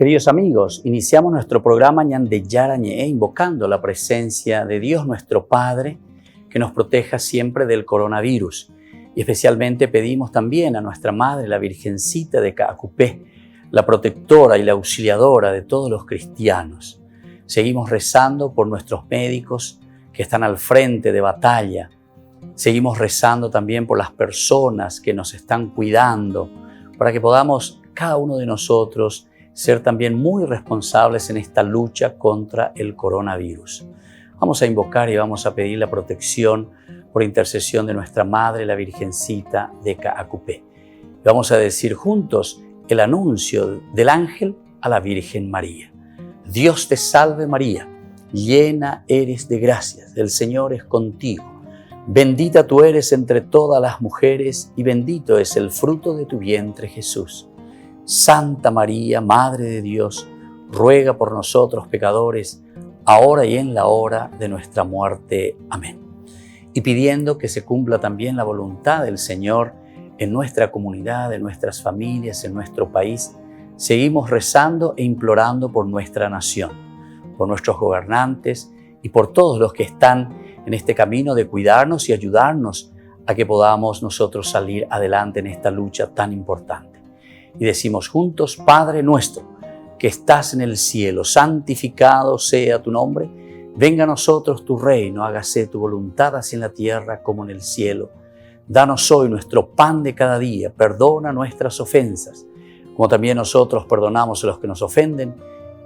Queridos amigos, iniciamos nuestro programa Ñande Yarañe, invocando la presencia de Dios nuestro Padre, que nos proteja siempre del coronavirus. Y especialmente pedimos también a nuestra Madre, la Virgencita de Caacupé, la protectora y la auxiliadora de todos los cristianos. Seguimos rezando por nuestros médicos que están al frente de batalla. Seguimos rezando también por las personas que nos están cuidando, para que podamos, cada uno de nosotros, ser también muy responsables en esta lucha contra el coronavirus. Vamos a invocar y vamos a pedir la protección por intercesión de nuestra Madre, la Virgencita de Caacupé. Vamos a decir juntos el anuncio del ángel a la Virgen María. Dios te salve María, llena eres de gracias, el Señor es contigo. Bendita tú eres entre todas las mujeres y bendito es el fruto de tu vientre Jesús. Santa María, Madre de Dios, ruega por nosotros pecadores, ahora y en la hora de nuestra muerte. Amén. Y pidiendo que se cumpla también la voluntad del Señor en nuestra comunidad, en nuestras familias, en nuestro país, seguimos rezando e implorando por nuestra nación, por nuestros gobernantes y por todos los que están en este camino de cuidarnos y ayudarnos a que podamos nosotros salir adelante en esta lucha tan importante. Y decimos juntos, Padre nuestro, que estás en el cielo, santificado sea tu nombre. Venga a nosotros tu reino, hágase tu voluntad así en la tierra como en el cielo. Danos hoy nuestro pan de cada día, perdona nuestras ofensas, como también nosotros perdonamos a los que nos ofenden,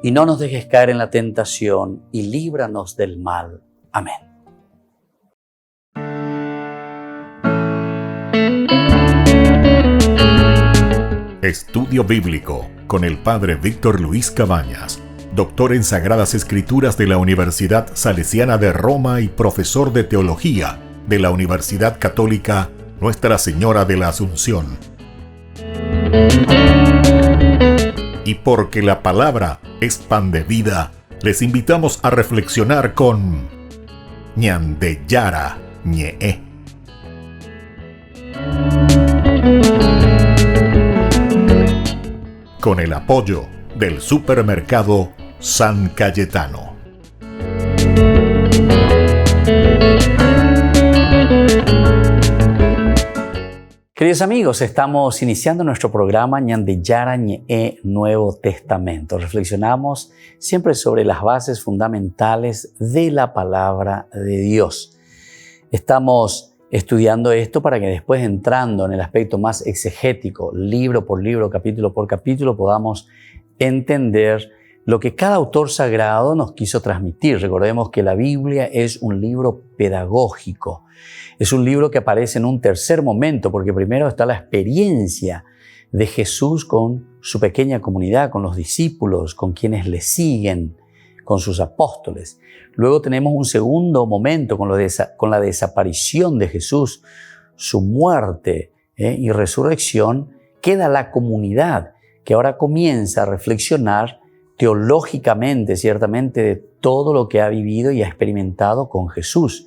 y no nos dejes caer en la tentación, y líbranos del mal. Amén. Estudio Bíblico con el Padre Víctor Luis Cabañas, doctor en Sagradas Escrituras de la Universidad Salesiana de Roma y profesor de Teología de la Universidad Católica Nuestra Señora de la Asunción. Y porque la palabra es pan de vida, les invitamos a reflexionar con Ñande Yarañe. Con el apoyo del Supermercado San Cayetano. Queridos amigos, estamos iniciando nuestro programa Ñande Yarañe Nuevo Testamento. Reflexionamos siempre sobre las bases fundamentales de la palabra de Dios. Estamos estudiando esto para que después, entrando en el aspecto más exegético, libro por libro, capítulo por capítulo, podamos entender lo que cada autor sagrado nos quiso transmitir. Recordemos que la Biblia es un libro pedagógico. Es un libro que aparece en un tercer momento, porque primero está la experiencia de Jesús con su pequeña comunidad, con los discípulos, con quienes le siguen, con sus apóstoles. Luego tenemos un segundo momento con la desaparición de Jesús, su muerte y resurrección. Queda la comunidad que ahora comienza a reflexionar teológicamente, ciertamente, de todo lo que ha vivido y ha experimentado con Jesús.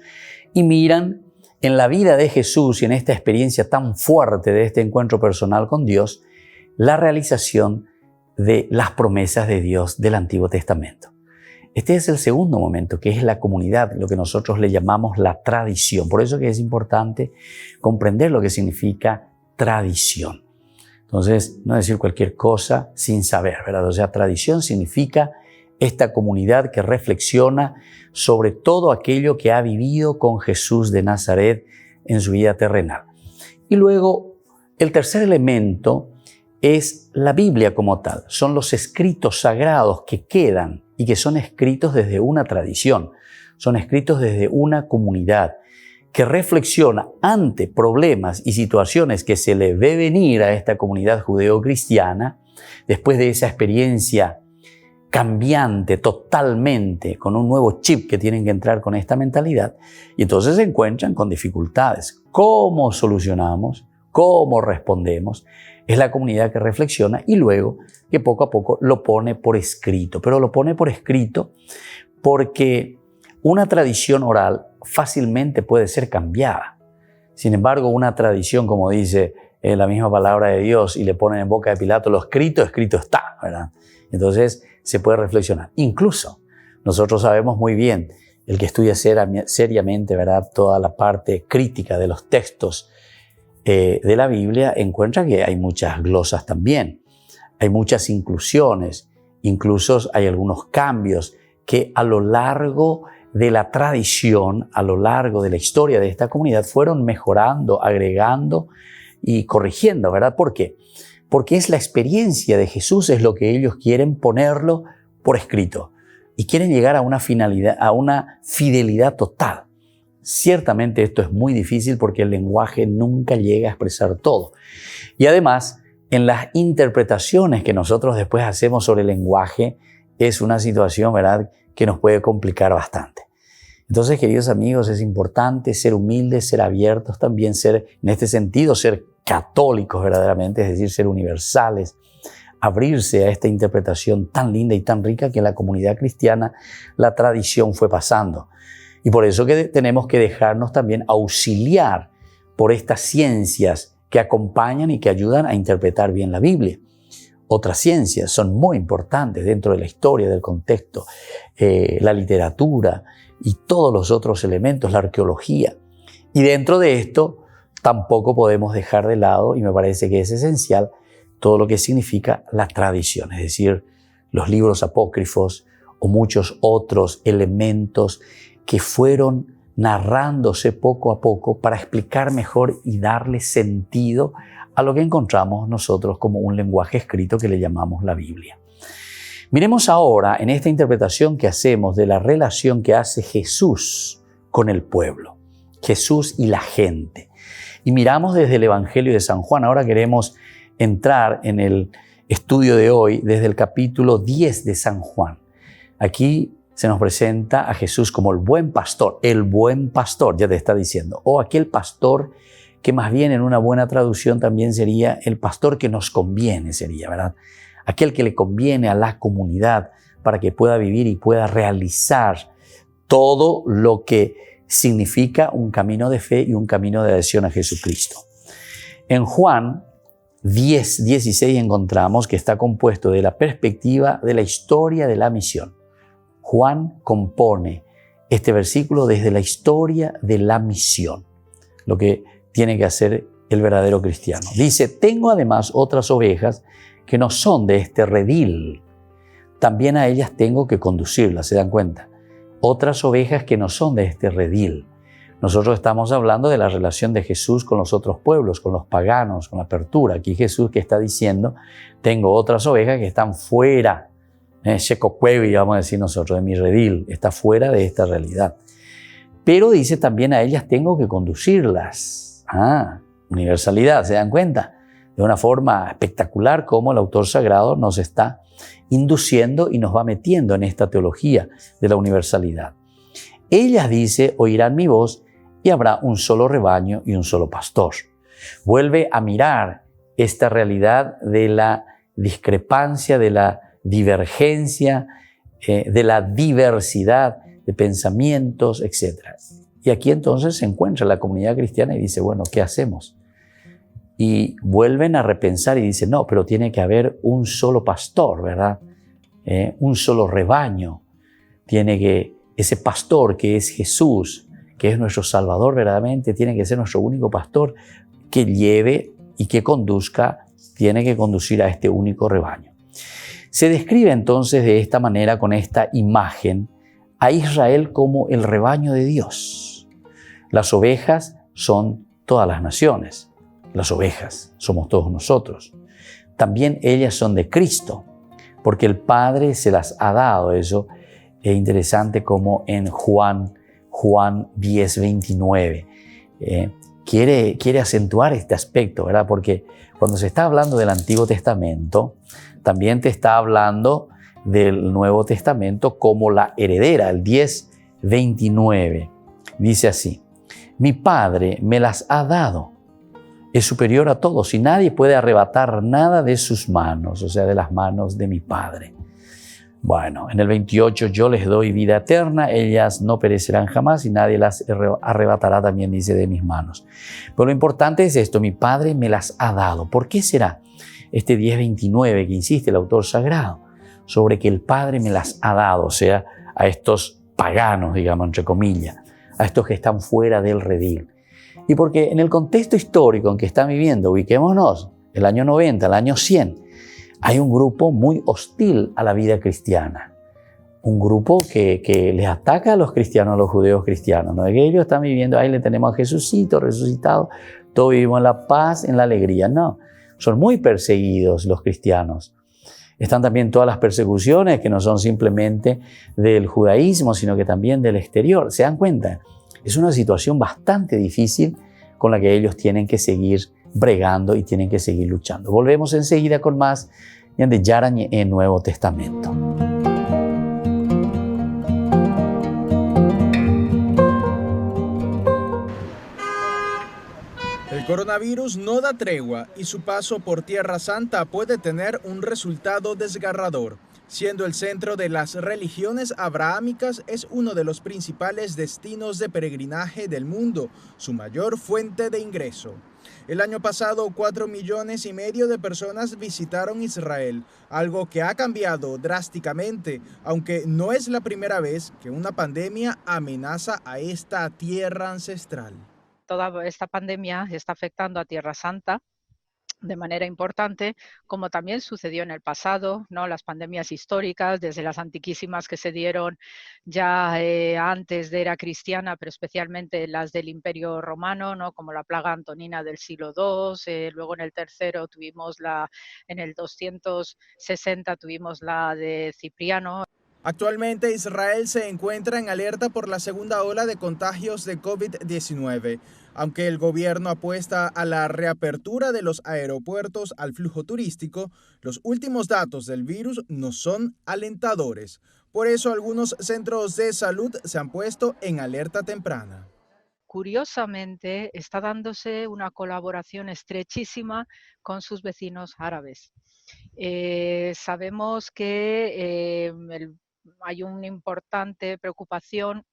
Y miran en la vida de Jesús y en esta experiencia tan fuerte de este encuentro personal con Dios, la realización de las promesas de Dios del Antiguo Testamento. Este es el segundo momento, que es la comunidad, lo que nosotros le llamamos la tradición. Por eso que es importante comprender lo que significa tradición. Entonces, no decir cualquier cosa sin saber, ¿verdad? O sea, tradición significa esta comunidad que reflexiona sobre todo aquello que ha vivido con Jesús de Nazaret en su vida terrenal. Y luego, el tercer elemento es la Biblia como tal. Son los escritos sagrados que quedan y que son escritos desde una tradición, son escritos desde una comunidad que reflexiona ante problemas y situaciones que se le ve venir a esta comunidad judeo-cristiana después de esa experiencia cambiante totalmente, con un nuevo chip que tienen que entrar con esta mentalidad, y entonces se encuentran con dificultades. ¿Cómo solucionamos? ¿Cómo respondemos? Es la comunidad que reflexiona y luego que poco a poco lo pone por escrito. Pero lo pone por escrito porque una tradición oral fácilmente puede ser cambiada. Sin embargo, una tradición, como dice la misma palabra de Dios y le ponen en boca de Pilato lo escrito, escrito está, ¿verdad? Entonces se puede reflexionar. Incluso nosotros sabemos muy bien, el que estudia seriamente, ¿verdad?, toda la parte crítica de los textos de la Biblia, encuentra que hay muchas glosas también, hay muchas inclusiones, incluso hay algunos cambios que a lo largo de la tradición, a lo largo de la historia de esta comunidad, fueron mejorando, agregando y corrigiendo, ¿verdad? ¿Por qué? Porque es la experiencia de Jesús, es lo que ellos quieren ponerlo por escrito y quieren llegar a una finalidad, a una fidelidad total. Ciertamente esto es muy difícil porque el lenguaje nunca llega a expresar todo. Y además, en las interpretaciones que nosotros después hacemos sobre el lenguaje, es una situación, ¿verdad?, que nos puede complicar bastante. Entonces, queridos amigos, es importante ser humildes, ser abiertos también, ser, en este sentido, ser católicos verdaderamente, es decir, ser universales, abrirse a esta interpretación tan linda y tan rica que en la comunidad cristiana la tradición fue pasando. Y por eso que tenemos que dejarnos también auxiliar por estas ciencias que acompañan y que ayudan a interpretar bien la Biblia. Otras ciencias son muy importantes dentro de la historia, del contexto, la literatura y todos los otros elementos, la arqueología. Y dentro de esto tampoco podemos dejar de lado, y me parece que es esencial, todo lo que significa la tradición, es decir, los libros apócrifos o muchos otros elementos que fueron narrándose poco a poco para explicar mejor y darle sentido a lo que encontramos nosotros como un lenguaje escrito que le llamamos la Biblia. Miremos ahora en esta interpretación que hacemos de la relación que hace Jesús con el pueblo, Jesús y la gente. Y miramos desde el Evangelio de San Juan. Ahora queremos entrar en el estudio de hoy desde el capítulo 10 de San Juan. Aquí se nos presenta a Jesús como el buen pastor, ya te está diciendo, o aquel pastor que más bien en una buena traducción también sería el pastor que nos conviene, sería, ¿verdad? Aquel que le conviene a la comunidad para que pueda vivir y pueda realizar todo lo que significa un camino de fe y un camino de adhesión a Jesucristo. En Juan 10:16 encontramos que está compuesto de la perspectiva de la historia de la misión. Juan compone este versículo desde la historia de la misión, lo que tiene que hacer el verdadero cristiano. Dice, tengo además otras ovejas que no son de este redil. También a ellas tengo que conducirlas, ¿se dan cuenta? Otras ovejas que no son de este redil. Nosotros estamos hablando de la relación de Jesús con los otros pueblos, con los paganos, con la apertura. Aquí Jesús que está diciendo, tengo otras ovejas que están fuera, Shekokuevi, vamos a decir nosotros, de mi redil, está fuera de esta realidad. Pero dice también a ellas tengo que conducirlas. Universalidad, ¿se dan cuenta? De una forma espectacular cómo el autor sagrado nos está induciendo y nos va metiendo en esta teología de la universalidad. Ellas, dice, oirán mi voz y habrá un solo rebaño y un solo pastor. Vuelve a mirar esta realidad de la discrepancia, de la divergencia, de la diversidad de pensamientos, etc. Y aquí entonces se encuentra la comunidad cristiana y dice, bueno, ¿qué hacemos? Y vuelven a repensar y dicen, no, pero tiene que haber un solo pastor, ¿verdad? Un solo rebaño. Ese pastor que es Jesús, que es nuestro Salvador verdaderamente, tiene que ser nuestro único pastor que lleve y que conduzca, tiene que conducir a este único rebaño. Se describe entonces de esta manera, con esta imagen, a Israel como el rebaño de Dios. Las ovejas son todas las naciones. Las ovejas somos todos nosotros. También ellas son de Cristo, porque el Padre se las ha dado. Eso es interesante como en Juan 10:29. Quiere acentuar este aspecto, ¿verdad? Porque cuando se está hablando del Antiguo Testamento, también te está hablando del Nuevo Testamento como la heredera. El 10:29 dice así, mi Padre me las ha dado, es superior a todos y nadie puede arrebatar nada de sus manos, o sea, de las manos de mi Padre. Bueno, en el 28, yo les doy vida eterna, ellas no perecerán jamás y nadie las arrebatará, también dice, de mis manos. Pero lo importante es esto, mi Padre me las ha dado. ¿Por qué será este 10:29 que insiste el autor sagrado sobre que el Padre me las ha dado? O sea, a estos paganos, digamos, entre comillas, a estos que están fuera del redil. Y porque en el contexto histórico en que están viviendo, ubiquémonos, el año 90, el año 100, hay un grupo muy hostil a la vida cristiana. Un grupo que les ataca a los cristianos, a los judeos cristianos, ¿no? Que ellos están viviendo, ahí le tenemos a Jesucito resucitado, todos vivimos en la paz, en la alegría. No, son muy perseguidos los cristianos. Están también todas las persecuciones que no son simplemente del judaísmo, sino que también del exterior. ¿Se dan cuenta? Es una situación bastante difícil con la que ellos tienen que seguir bregando y tienen que seguir luchando. Volvemos enseguida con más de Yarañe en Nuevo Testamento. El coronavirus no da tregua y su paso por Tierra Santa puede tener un resultado desgarrador. Siendo el centro de las religiones abrahámicas, es uno de los principales destinos de peregrinaje del mundo, su mayor fuente de ingreso. El año pasado, 4,5 millones de personas visitaron Israel, algo que ha cambiado drásticamente, aunque no es la primera vez que una pandemia amenaza a esta tierra ancestral. Toda esta pandemia está afectando a Tierra Santa de manera importante, como también sucedió en el pasado, ¿no? Las pandemias históricas, desde las antiquísimas que se dieron ya antes de era cristiana, pero especialmente las del Imperio Romano, ¿no? Como la plaga antonina del siglo II, luego en el tercero tuvimos en el 260 tuvimos la de Cipriano. Actualmente Israel se encuentra en alerta por la segunda ola de contagios de COVID-19. Aunque el gobierno apuesta a la reapertura de los aeropuertos al flujo turístico, los últimos datos del virus no son alentadores. Por eso algunos centros de salud se han puesto en alerta temprana. Curiosamente, está dándose una colaboración estrechísima con sus vecinos árabes. Sabemos que hay una importante preocupación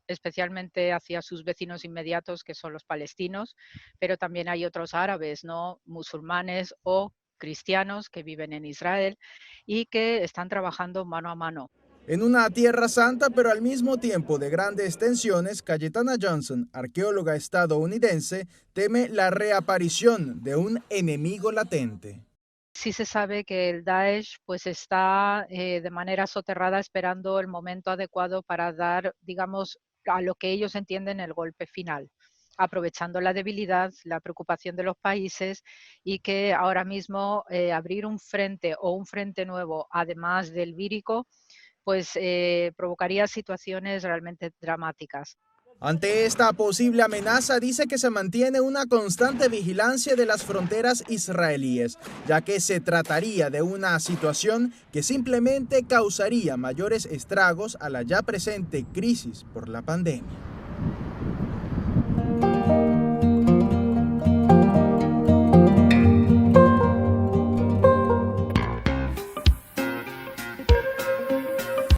especialmente hacia sus vecinos inmediatos, que son los palestinos, pero también hay otros árabes, ¿no? Musulmanes o cristianos que viven en Israel y que están trabajando mano a mano. En una tierra santa, pero al mismo tiempo de grandes tensiones, Cayetana Johnson, arqueóloga estadounidense, teme la reaparición de un enemigo latente. Sí se sabe que el Daesh pues está de manera soterrada esperando el momento adecuado para dar, digamos, a lo que ellos entienden el golpe final, aprovechando la debilidad, la preocupación de los países y que ahora mismo abrir un frente o un frente nuevo, además del vírico, pues provocaría situaciones realmente dramáticas. Ante esta posible amenaza, dice que se mantiene una constante vigilancia de las fronteras israelíes, ya que se trataría de una situación que simplemente causaría mayores estragos a la ya presente crisis por la pandemia.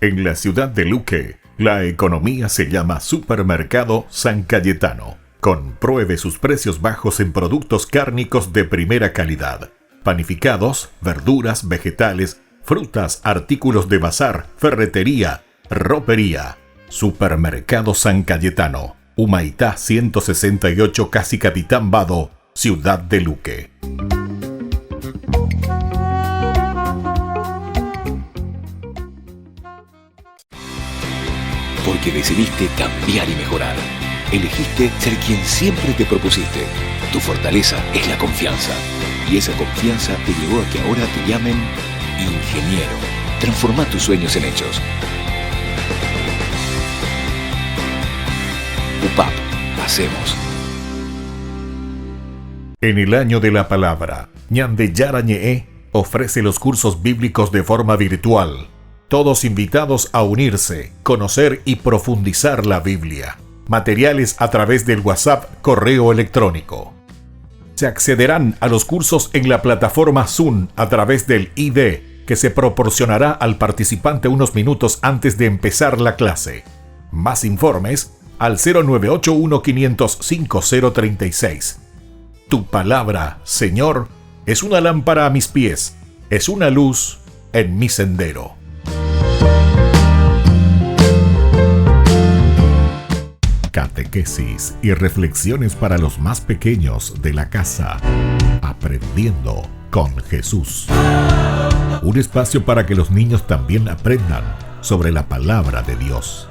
En la ciudad de Luque, la economía se llama Supermercado San Cayetano. Compruebe sus precios bajos en productos cárnicos de primera calidad. Panificados, verduras, vegetales, frutas, artículos de bazar, ferretería, ropería. Supermercado San Cayetano. Humaitá 168, Casi Capitán Vado, ciudad de Luque. Porque decidiste cambiar y mejorar. Elegiste ser quien siempre te propusiste. Tu fortaleza es la confianza. Y esa confianza te llevó a que ahora te llamen ingeniero. Transforma tus sueños en hechos. UPAP. Hacemos. En el año de la palabra, Ñande Yarañe ofrece los cursos bíblicos de forma virtual. Todos invitados a unirse, conocer y profundizar la Biblia. Materiales a través del WhatsApp, correo electrónico. Se accederán a los cursos en la plataforma Zoom a través del ID que se proporcionará al participante unos minutos antes de empezar la clase. Más informes al 0981-500-5036. Tu palabra, Señor, es una lámpara a mis pies, es una luz en mi sendero. Catequesis y reflexiones para los más pequeños de la casa. Aprendiendo con Jesús. Un espacio para que los niños también aprendan sobre la palabra de Dios.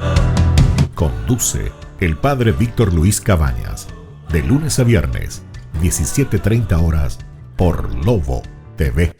Conduce el Padre Víctor Luis Cabañas, de lunes a viernes, 17:30 horas, por Lobo TV.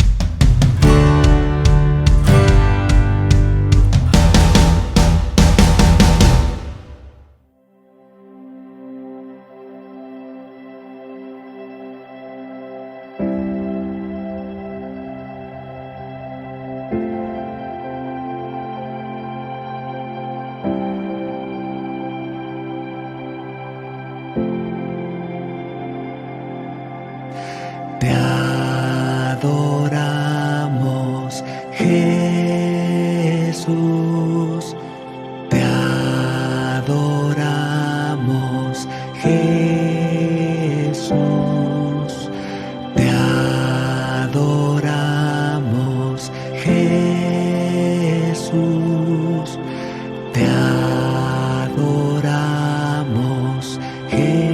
Te adoramos, Jesús. Te adoramos, Jesús. Te adoramos, Jesús. Te adoramos, Jesús.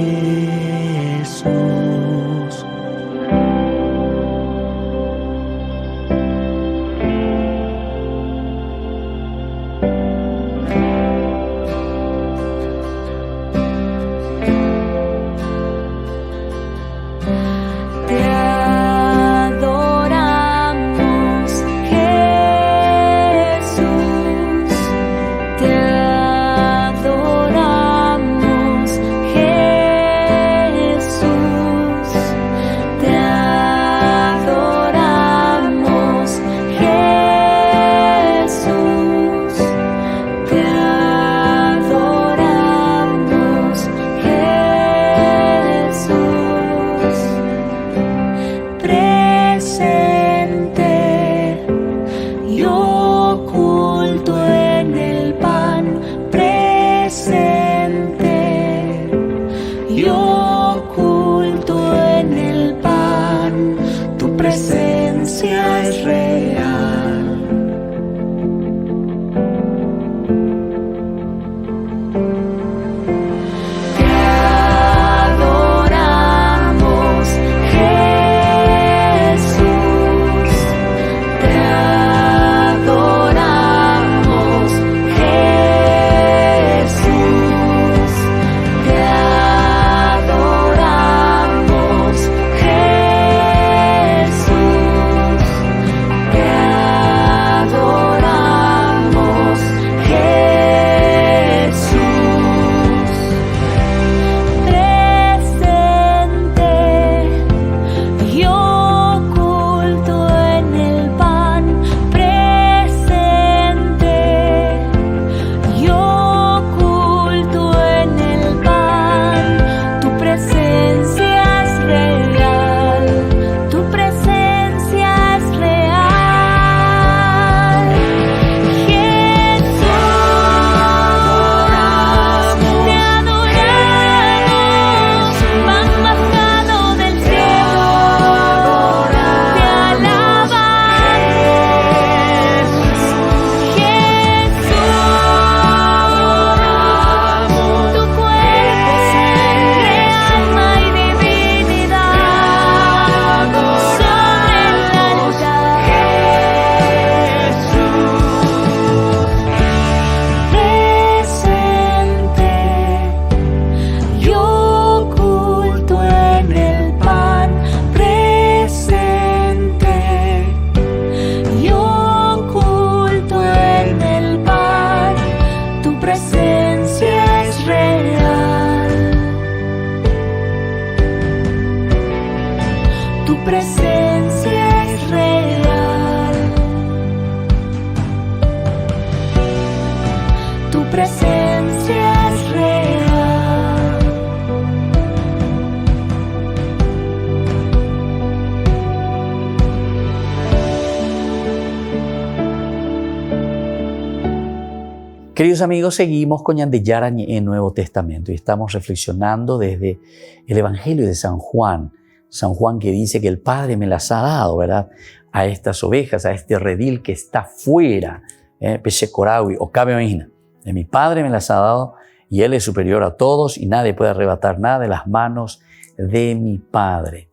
Queridos amigos, seguimos con Ñandeyara Ñe'e Nuevo Testamento y estamos reflexionando desde el Evangelio de San Juan. San Juan que dice que el Padre me las ha dado, ¿verdad? A estas ovejas, a este redil que está fuera, Pechecoraui o Cabeoína. Mi Padre me las ha dado y Él es superior a todos y nadie puede arrebatar nada de las manos de mi Padre.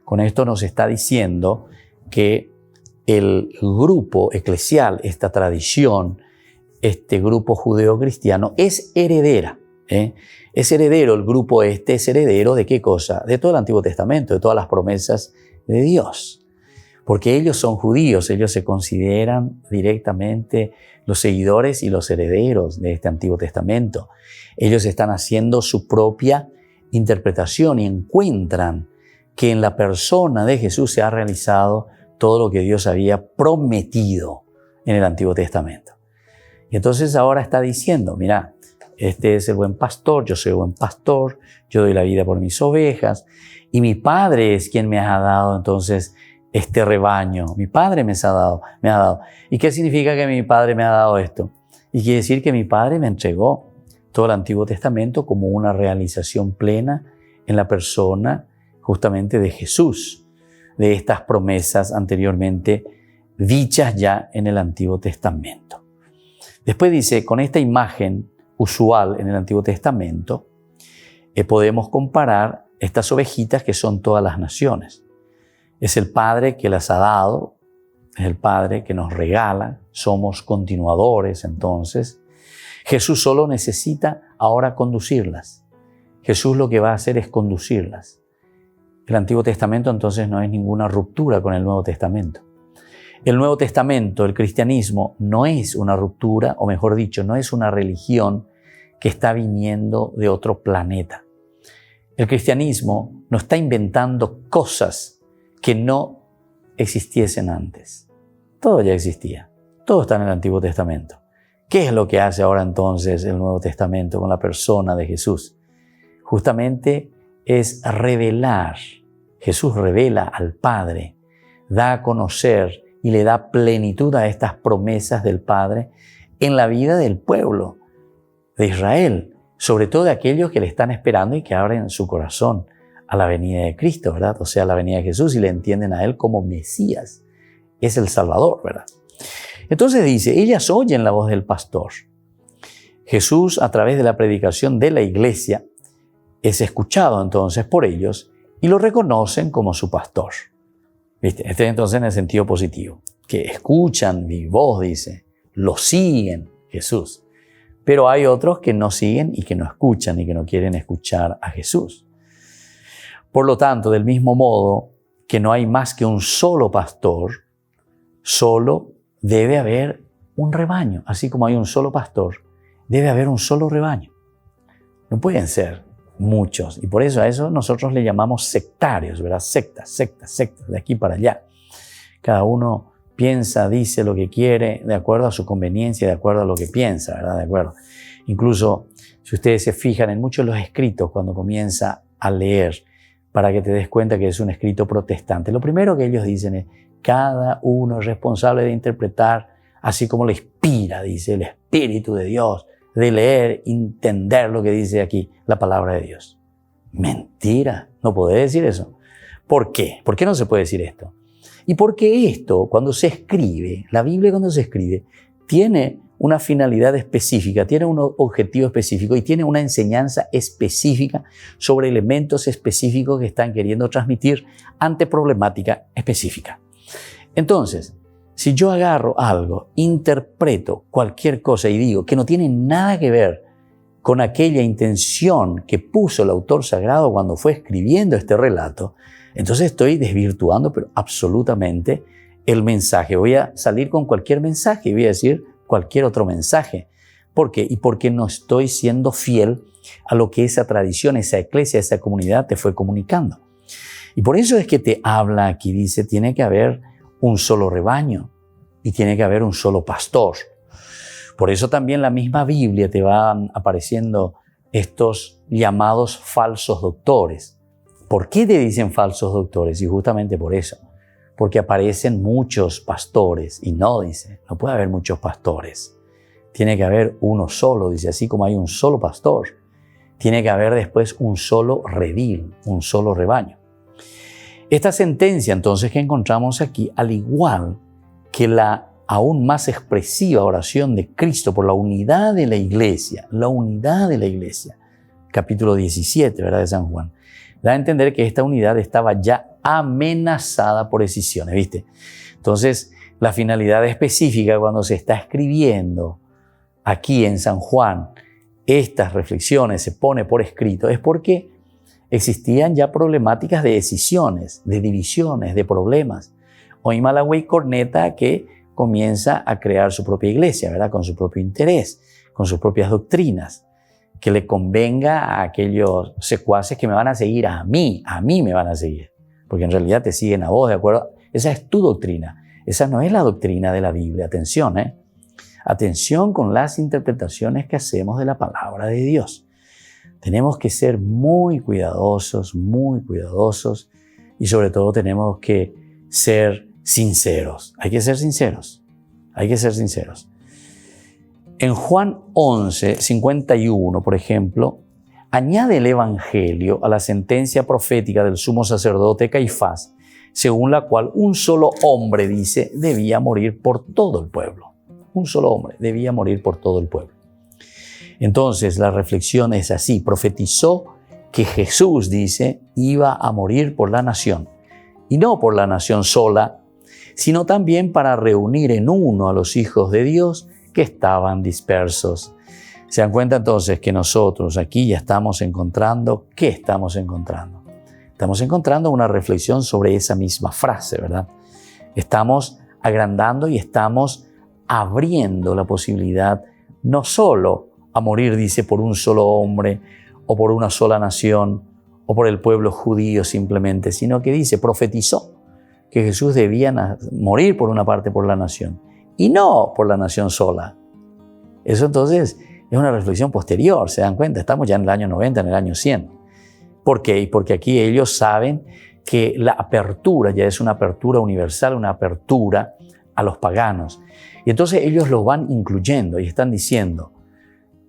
Con esto nos está diciendo que el grupo eclesial, esta tradición, este grupo judeo-cristiano es heredera. Es heredero, el grupo es heredero ¿de qué cosa? De todo el Antiguo Testamento, de todas las promesas de Dios. Porque ellos son judíos, ellos se consideran directamente los seguidores y los herederos de este Antiguo Testamento. Ellos están haciendo su propia interpretación y encuentran que en la persona de Jesús se ha realizado todo lo que Dios había prometido en el Antiguo Testamento. Y entonces ahora está diciendo, mira, este es el buen pastor, yo soy el buen pastor, yo doy la vida por mis ovejas y mi Padre es quien me ha dado entonces este rebaño. Mi Padre me ha dado. ¿Y qué significa que mi Padre me ha dado esto? Y quiere decir que mi Padre me entregó todo el Antiguo Testamento como una realización plena en la persona justamente de Jesús, de estas promesas anteriormente dichas ya en el Antiguo Testamento. Después dice, con esta imagen usual en el Antiguo Testamento, podemos comparar estas ovejitas que son todas las naciones. Es el Padre que las ha dado, es el Padre que nos regala, somos continuadores entonces. Jesús solo necesita ahora conducirlas. Jesús lo que va a hacer es conducirlas. El Antiguo Testamento entonces no es ninguna ruptura con el Nuevo Testamento. El Nuevo Testamento, el cristianismo, no es una ruptura, o mejor dicho, no es una religión que está viniendo de otro planeta. El cristianismo no está inventando cosas que no existiesen antes. Todo ya existía. Todo está en el Antiguo Testamento. ¿Qué es lo que hace ahora entonces el Nuevo Testamento con la persona de Jesús? Justamente es revelar. Jesús revela al Padre, da a conocer y le da plenitud a estas promesas del Padre en la vida del pueblo de Israel, sobre todo de aquellos que le están esperando y que abren su corazón a la venida de Cristo, ¿verdad? O sea, a la venida de Jesús y le entienden a Él como Mesías. Es el Salvador, ¿verdad? Entonces dice, ellas oyen la voz del pastor. Jesús, a través de la predicación de la iglesia, es escuchado entonces por ellos y lo reconocen como su pastor. ¿Viste? Este es entonces en el sentido positivo, que escuchan mi voz, dice, lo siguen Jesús. Pero hay otros que no siguen y que no escuchan y que no quieren escuchar a Jesús. Por lo tanto, del mismo modo que no hay más que un solo pastor, solo debe haber un rebaño. Así como hay un solo pastor, debe haber un solo rebaño. No pueden ser muchos. Y por eso a eso nosotros le llamamos sectarios, ¿verdad? Sectas, de aquí para allá. Cada uno piensa, dice lo que quiere de acuerdo a su conveniencia, de acuerdo a lo que piensa, ¿verdad? De acuerdo. Incluso, si ustedes se fijan en muchos de los escritos, cuando comienza a leer, para que te des cuenta que es un escrito protestante, lo primero que ellos dicen es, cada uno es responsable de interpretar así como le inspira, dice el Espíritu de Dios, de leer, entender lo que dice aquí la palabra de Dios. Mentira, no puede decir eso. ¿Por qué? ¿Por qué no se puede decir esto? Y porque esto, cuando se escribe, la Biblia cuando se escribe, tiene una finalidad específica, tiene un objetivo específico y tiene una enseñanza específica sobre elementos específicos que están queriendo transmitir ante problemática específica. Entonces, si yo agarro algo, interpreto cualquier cosa y digo que no tiene nada que ver con aquella intención que puso el autor sagrado cuando fue escribiendo este relato, entonces estoy desvirtuando pero absolutamente el mensaje. Voy a salir con cualquier mensaje y voy a decir cualquier otro mensaje. ¿Por qué? Y porque no estoy siendo fiel a lo que esa tradición, esa iglesia, esa comunidad te fue comunicando. Y por eso es que te habla aquí, dice, tiene que haber un solo rebaño y tiene que haber un solo pastor. Por eso también la misma Biblia te van apareciendo estos llamados falsos doctores. ¿Por qué te dicen falsos doctores? Y justamente por eso. Porque aparecen muchos pastores y no, dice, no puede haber muchos pastores. tiene que haber uno solo, dice, así como hay un solo pastor, tiene que haber después un solo redil, un solo rebaño. Esta sentencia entonces que encontramos aquí, al igual que la aún más expresiva oración de Cristo por la unidad de la iglesia, capítulo 17, ¿verdad?, de San Juan, da a entender que esta unidad estaba ya amenazada por escisiones, ¿viste? Entonces, la finalidad específica cuando se está escribiendo aquí en San Juan, estas reflexiones se pone por escrito, es porque existían ya problemáticas de escisiones, de divisiones, de problemas. Hoy Malawi Corneta que comienza a crear su propia iglesia, ¿verdad?, con su propio interés, con sus propias doctrinas, que le convenga a aquellos secuaces que me van a seguir a mí me van a seguir, porque en realidad te siguen a vos, ¿de acuerdo? Esa es tu doctrina, esa no es la doctrina de la Biblia. Atención, atención con las interpretaciones que hacemos de la palabra de Dios. Tenemos que ser muy cuidadosos y sobre todo tenemos que ser sinceros. Hay que ser sinceros. En Juan 11, 51, por ejemplo, añade el Evangelio a la sentencia profética del sumo sacerdote Caifás, según la cual un solo hombre, dice, debía morir por todo el pueblo. Un solo hombre debía morir por todo el pueblo. Entonces, la reflexión es así. Profetizó que Jesús, dice, iba a morir por la nación. Y no por la nación sola, sino también para reunir en uno a los hijos de Dios que estaban dispersos. ¿Se dan cuenta entonces que nosotros aquí ya estamos encontrando? ¿Qué estamos encontrando? Estamos encontrando una reflexión sobre esa misma frase, ¿verdad? Estamos agrandando y estamos abriendo la posibilidad no solo a morir, dice, por un solo hombre o por una sola nación o por el pueblo judío simplemente, sino que dice, profetizó que Jesús debía morir por una parte por la nación y no por la nación sola. Eso entonces es una reflexión posterior, ¿se dan cuenta? Estamos ya en el año 90, en el año 100. ¿Por qué? Porque aquí ellos saben que la apertura ya es una apertura universal, una apertura a los paganos. Y entonces ellos los van incluyendo y están diciendo,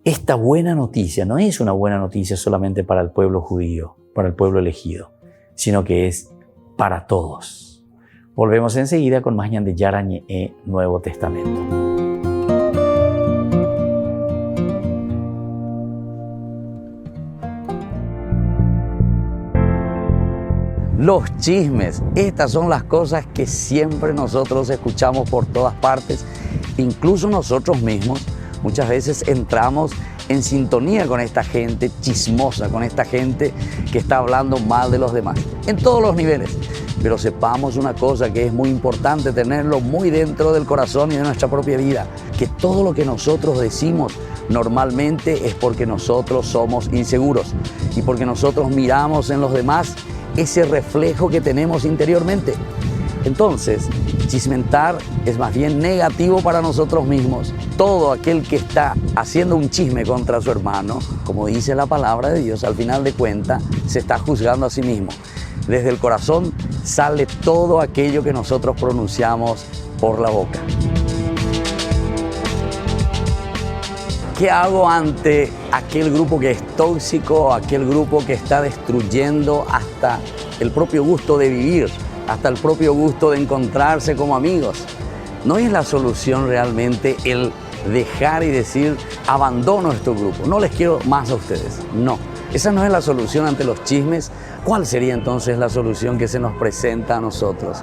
esta buena noticia no es una buena noticia solamente para el pueblo judío, para el pueblo elegido, sino que es para todos. Volvemos enseguida con más Ñan de Yara Ñe Nuevo Testamento. Los chismes, estas son las cosas que siempre nosotros escuchamos por todas partes, incluso nosotros mismos. Muchas veces entramos en sintonía con esta gente chismosa, con esta gente que está hablando mal de los demás, en todos los niveles. Pero sepamos una cosa que es muy importante tenerlo muy dentro del corazón y de nuestra propia vida, que todo lo que nosotros decimos normalmente es porque nosotros somos inseguros y porque nosotros miramos en los demás ese reflejo que tenemos interiormente. Entonces, chismentar es más bien negativo para nosotros mismos. Todo aquel que está haciendo un chisme contra su hermano, como dice la palabra de Dios, al final de cuentas se está juzgando a sí mismo. Desde el corazón sale todo aquello que nosotros pronunciamos por la boca. ¿Qué hago ante aquel grupo que es tóxico, aquel grupo que está destruyendo hasta el propio gusto de vivir, hasta el propio gusto de encontrarse como amigos? No es la solución realmente el dejar y decir, abandono este grupo, no les quiero más a ustedes. No, esa no es la solución ante los chismes. ¿Cuál sería entonces la solución que se nos presenta a nosotros?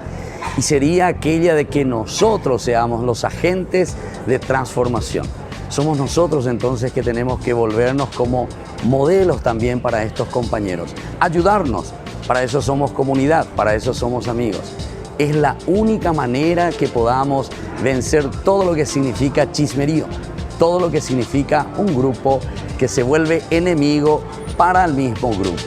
Y sería aquella de que nosotros seamos los agentes de transformación. Somos nosotros entonces que tenemos que volvernos como modelos también para estos compañeros. Ayudarnos, para eso somos comunidad, para eso somos amigos. Es la única manera que podamos vencer todo lo que significa chismerío, todo lo que significa un grupo que se vuelve enemigo para el mismo grupo.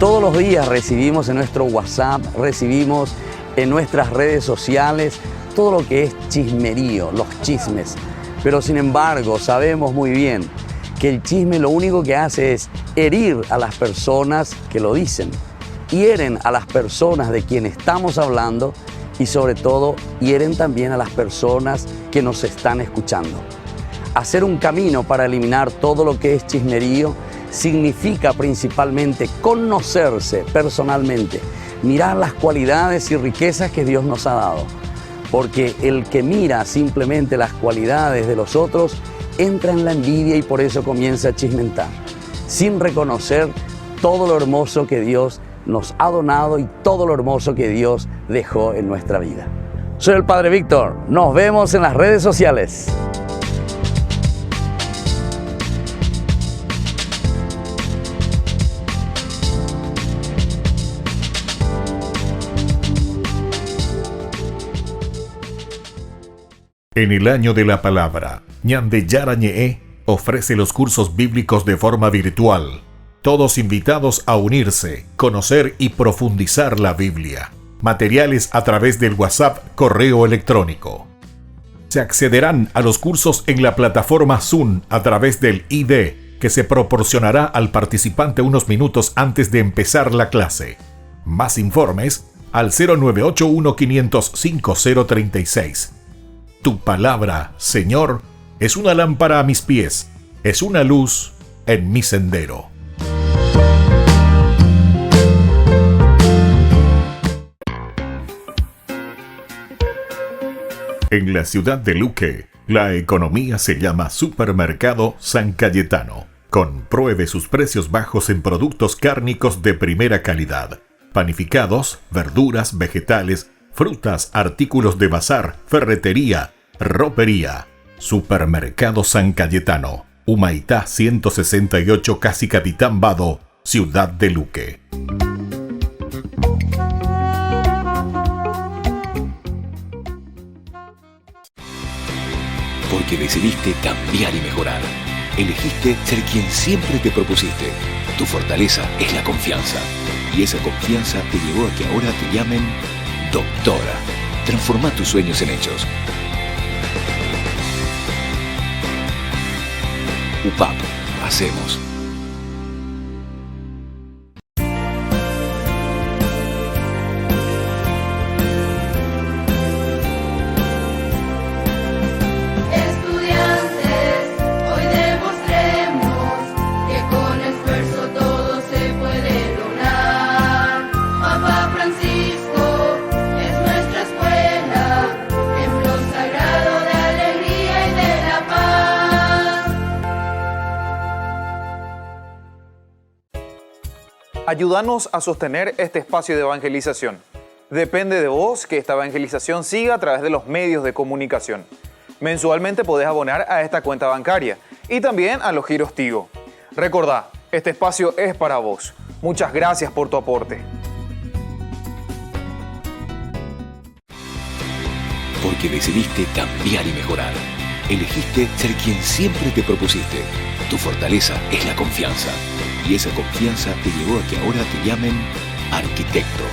Todos los días recibimos en nuestro WhatsApp, recibimos en nuestras redes sociales todo lo que es chismerío, los chismes. Pero sin embargo, sabemos muy bien que el chisme lo único que hace es herir a las personas que lo dicen. Hieren a las personas de quien estamos hablando y sobre todo hieren también a las personas que nos están escuchando. Hacer un camino para eliminar todo lo que es chismerío significa principalmente conocerse personalmente, mirar las cualidades y riquezas que Dios nos ha dado. Porque el que mira simplemente las cualidades de los otros entra en la envidia y por eso comienza a chismentar, sin reconocer todo lo hermoso que Dios nos ha donado y todo lo hermoso que Dios dejó en nuestra vida. Soy el Padre Víctor. Nos vemos en las redes sociales. En el año de la palabra, Ñande Yara Ñe'e ofrece los cursos bíblicos de forma virtual. Todos invitados a unirse, conocer y profundizar la Biblia. Materiales a través del WhatsApp, correo electrónico. Se accederán a los cursos en la plataforma Zoom a través del ID, que se proporcionará al participante unos minutos antes de empezar la clase. Más informes al 0981-500-5036. Tu palabra, Señor, es una lámpara a mis pies, es una luz en mi sendero. En la ciudad de Luque, la economía se llama Supermercado San Cayetano. Compruebe sus precios bajos en productos cárnicos de primera calidad. Panificados, verduras, vegetales, frutas, artículos de bazar, ferretería, ropería. Supermercado San Cayetano, Humaitá 168, Casi Capitán Vado, ciudad de Luque. Porque decidiste cambiar y mejorar. Elegiste ser quien siempre te propusiste. Tu fortaleza es la confianza. Y esa confianza te llevó a que ahora te llamen doctora. Transforma tus sueños en hechos. UPAP. Hacemos. Ayúdanos a sostener este espacio de evangelización. Depende de vos que esta evangelización siga a través de los medios de comunicación. Mensualmente podés abonar a esta cuenta bancaria y también a los giros Tigo. Recordá, este espacio es para vos. Muchas gracias por tu aporte. Porque decidiste cambiar y mejorar. Elegiste ser quien siempre te propusiste. Tu fortaleza es la confianza. Y esa confianza te llevó a que ahora te llamen arquitecto.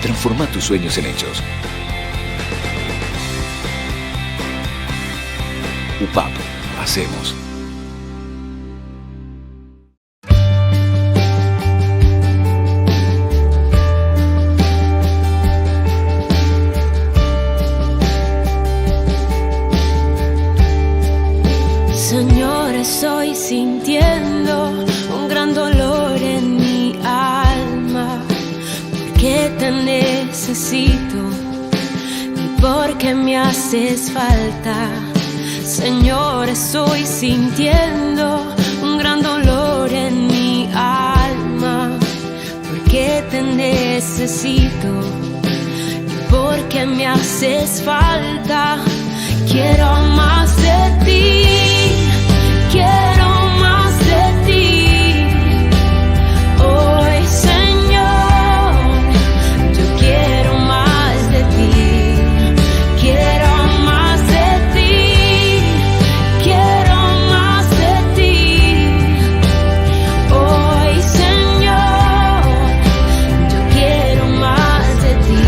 Transforma tus sueños en hechos. UPAP. Hacemos. Señor, estoy sintiendo un gran dolor en mi alma, porque te necesito y porque me haces falta. Señor, estoy sintiendo un gran dolor en mi alma, porque te necesito y porque me haces falta. Quiero más de ti, quiero más de ti. Hoy, Señor, yo quiero más de ti. Quiero más de ti, quiero más de ti. Hoy, Señor, yo quiero más de ti.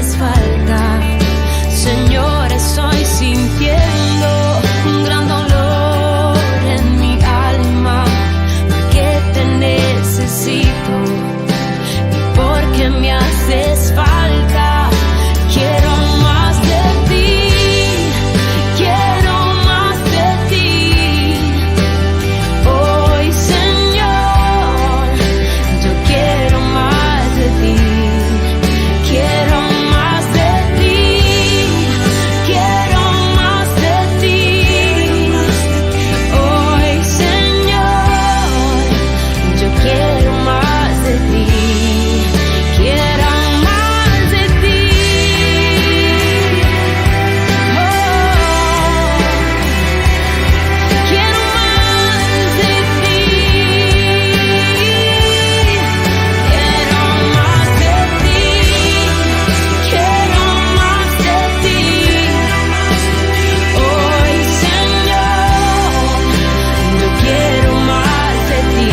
haces falta. Señor, estoy sintiendo un gran dolor en mi alma, porque te necesito y porque me haces falta. Quiero más de ti, quiero más de ti. Hoy, Señor, yo quiero más de ti. Quiero más de ti, quiero más de ti. Hoy, Señor, yo quiero más de ti. Quiero más de ti. Quiero más de ti. Quiero más de ti. Quiero más de ti. Hoy, Señor, yo quiero más de ti.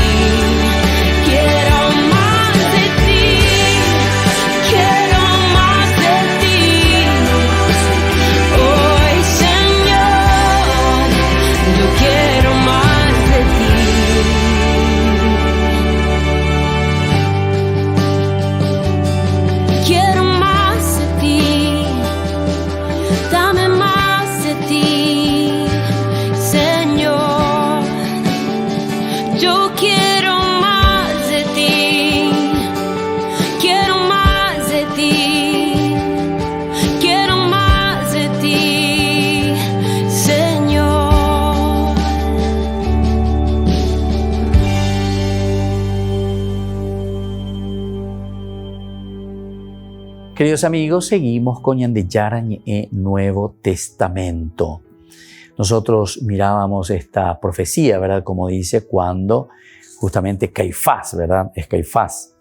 Quiero más de ti. Quiero más de ti. Hoy, Señor, yo quiero más de ti. Quiero más de ti. Dame más de ti, Señor. Yo quiero más de ti. Quiero más de ti. Quiero más de ti, Señor. Queridos amigos, seguimos con Ñandillara Ñe'e Nuevo Testamento. Nosotros mirábamos esta profecía, ¿verdad? Como dice, cuando justamente Caifás, ¿verdad? Caifás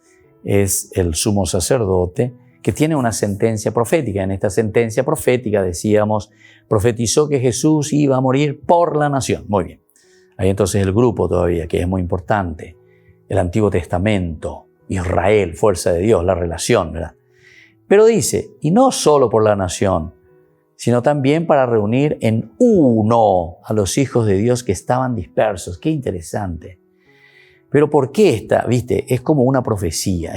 es el sumo sacerdote que tiene una sentencia profética. En esta sentencia profética, decíamos, profetizó que Jesús iba a morir por la nación. Muy bien. Hay entonces el grupo todavía, que es muy importante. El Antiguo Testamento, Israel, fuerza de Dios, la relación, ¿verdad? Pero dice, y no solo por la nación, sino también para reunir en uno a los hijos de Dios que estaban dispersos. Qué interesante. Pero ¿por qué esta? ¿Viste? Es como una profecía,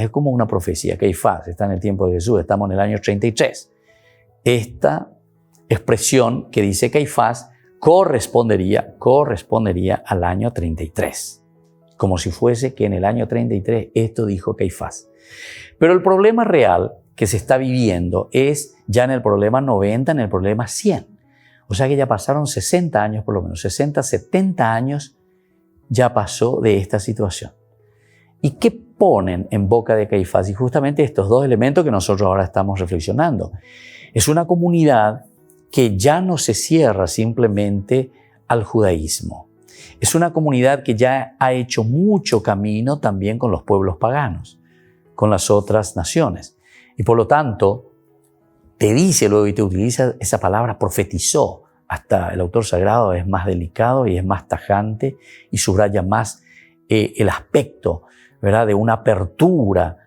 Caifás está en el tiempo de Jesús, estamos en el año 33. Esta expresión que dice Caifás correspondería al año 33. Como si fuese que en el año 33 esto dijo Caifás. Pero el problema real que se está viviendo es ya en el problema 90, en el problema 100. O sea que ya pasaron 60 años por lo menos, 60, 70 años ya pasó de esta situación. ¿Y qué ponen en boca de Caifás? Y justamente estos dos elementos que nosotros ahora estamos reflexionando. Es una comunidad que ya no se cierra simplemente al judaísmo. Es una comunidad que ya ha hecho mucho camino también con los pueblos paganos, con las otras naciones. Y por lo tanto, te dice luego y te utiliza esa palabra profetizó. Hasta el autor sagrado es más delicado y es más tajante y subraya más el aspecto, ¿verdad? De una apertura,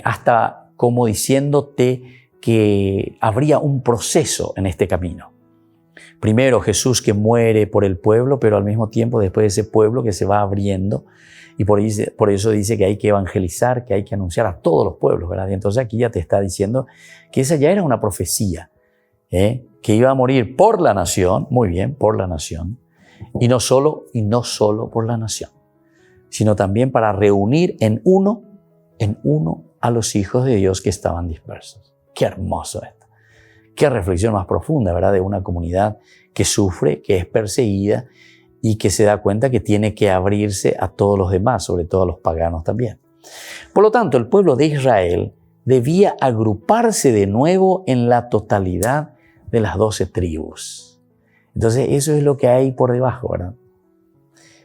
hasta como diciéndote que habría un proceso en este camino. Primero Jesús que muere por el pueblo, pero al mismo tiempo después ese pueblo que se va abriendo. Y por eso dice que hay que evangelizar, que hay que anunciar a todos los pueblos, ¿verdad? Y entonces aquí ya te está diciendo que esa ya era una profecía, que iba a morir por la nación, muy bien, por la nación, y no solo por la nación, sino también para reunir en uno a los hijos de Dios que estaban dispersos. Qué hermoso esto. Qué reflexión más profunda, ¿verdad? De una comunidad que sufre, que es perseguida, y que se da cuenta que tiene que abrirse a todos los demás, sobre todo a los paganos también. Por lo tanto, el pueblo de Israel debía agruparse de nuevo en la totalidad de las 12 tribus. Entonces, eso es lo que hay por debajo, ¿verdad?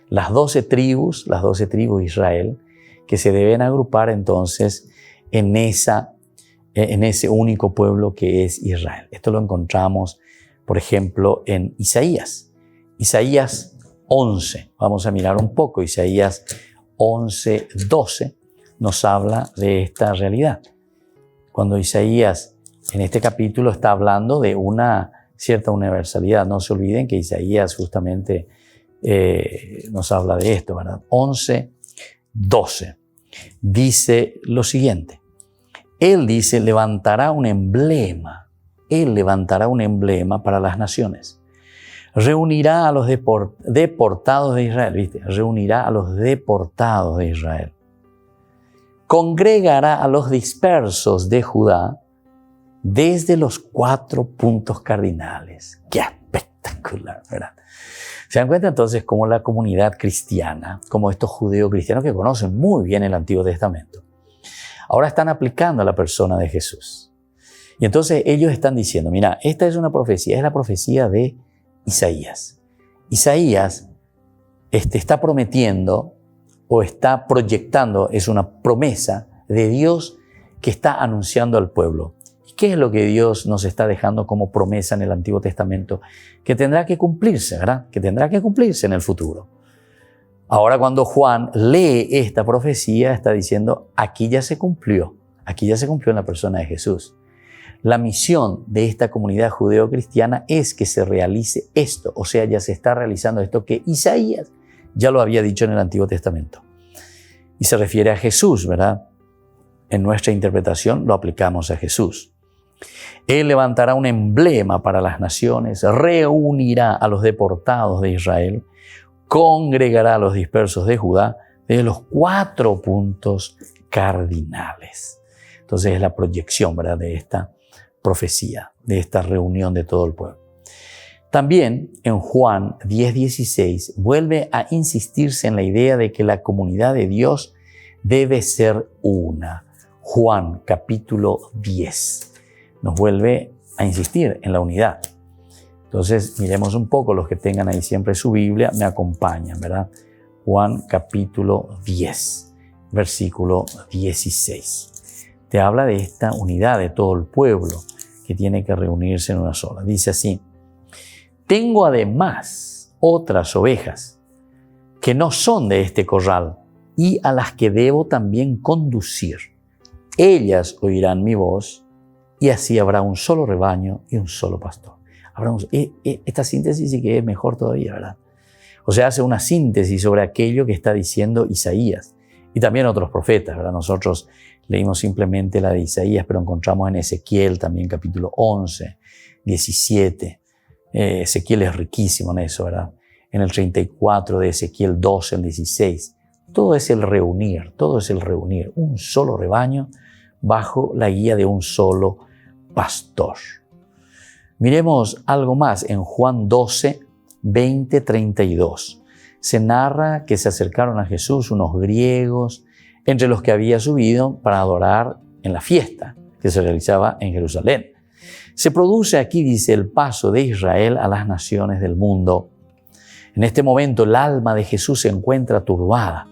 Las 12 tribus de Israel, que se deben agrupar entonces en ese único pueblo que es Israel. Esto lo encontramos, por ejemplo, en Isaías. Isaías 11. Vamos a mirar un poco. Isaías 11:12 nos habla de esta realidad. Cuando Isaías en este capítulo está hablando de una cierta universalidad. No se olviden que Isaías justamente nos habla de esto, ¿verdad? 11:12 dice lo siguiente. Él dice, levantará un emblema. Él levantará un emblema para las naciones. Reunirá a los deportados de Israel, ¿viste? Reunirá a los deportados de Israel. Congregará a los dispersos de Judá desde los 4 puntos cardinales. ¡Qué espectacular!, ¿verdad? Se dan cuenta entonces cómo la comunidad cristiana, como estos judeocristianos que conocen muy bien el Antiguo Testamento, ahora están aplicando a la persona de Jesús. Y entonces ellos están diciendo, mira, esta es una profecía, es la profecía de Isaías. Isaías está prometiendo o está proyectando, es una promesa de Dios que está anunciando al pueblo. ¿Y qué es lo que Dios nos está dejando como promesa en el Antiguo Testamento? Que tendrá que cumplirse, ¿verdad? Que tendrá que cumplirse en el futuro. Ahora cuando Juan lee esta profecía, está diciendo, aquí ya se cumplió en la persona de Jesús. La misión de esta comunidad judeo-cristiana es que se realice esto, o sea, ya se está realizando esto que Isaías ya lo había dicho en el Antiguo Testamento. Y se refiere a Jesús, ¿verdad? En nuestra interpretación lo aplicamos a Jesús. Él levantará un emblema para las naciones, reunirá a los deportados de Israel, congregará a los dispersos de Judá desde los 4 puntos cardinales. Entonces es la proyección, ¿verdad?, de esta profecía, de esta reunión de todo el pueblo. También en Juan 10:16 vuelve a insistirse en la idea de que la comunidad de Dios debe ser una. Juan capítulo 10 nos vuelve a insistir en la unidad. Entonces miremos un poco, los que tengan ahí siempre su Biblia, me acompañan, ¿verdad? Juan capítulo 10, versículo 16. Te habla de esta unidad de todo el pueblo que tiene que reunirse en una sola. Dice así, tengo además otras ovejas que no son de este corral y a las que debo también conducir. Ellas oirán mi voz y así habrá un solo rebaño y un solo pastor. Esta síntesis sí que es mejor todavía, ¿verdad? O sea, hace una síntesis sobre aquello que está diciendo Isaías y también otros profetas, ¿verdad? Nosotros leímos simplemente la de Isaías, pero encontramos en Ezequiel también capítulo 11, 17. Ezequiel es riquísimo en eso, ¿verdad? En el 34 de Ezequiel 12, el 16. Todo es el reunir, un solo rebaño bajo la guía de un solo pastor. Miremos algo más en Juan 12, 20, 32. Se narra que se acercaron a Jesús unos griegos, entre los que había subido para adorar en la fiesta que se realizaba en Jerusalén. Se produce aquí, dice, el paso de Israel a las naciones del mundo. En este momento el alma de Jesús se encuentra turbada.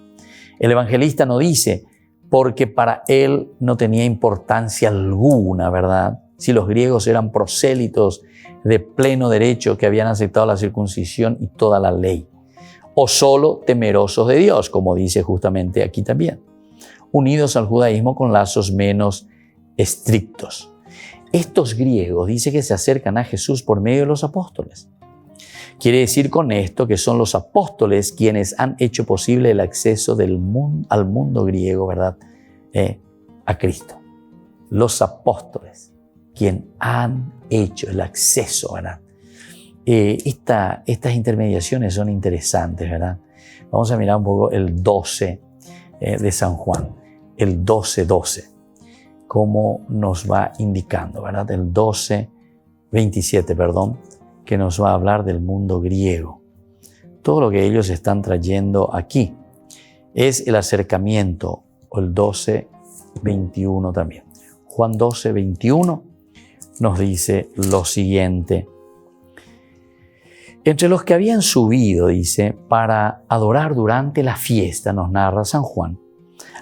El evangelista no dice, porque para él no tenía importancia alguna, ¿verdad?, si los griegos eran prosélitos de pleno derecho que habían aceptado la circuncisión y toda la ley, o solo temerosos de Dios, como dice justamente aquí también, unidos al judaísmo con lazos menos estrictos. Estos griegos dice que se acercan a Jesús por medio de los apóstoles. Quiere decir con esto que son los apóstoles quienes han hecho posible el acceso al mundo griego, ¿verdad?, a Cristo. Los apóstoles, quienes han hecho el acceso, ¿verdad? Estas intermediaciones son interesantes, ¿verdad? Vamos a mirar un poco el 12 de San Juan, el 12:12, cómo nos va indicando, ¿verdad? El 12:27, que nos va a hablar del mundo griego. Todo lo que ellos están trayendo aquí es el acercamiento, o el 12:21 también. Juan 12:21 nos dice lo siguiente. Entre los que habían subido, dice, para adorar durante la fiesta, nos narra San Juan,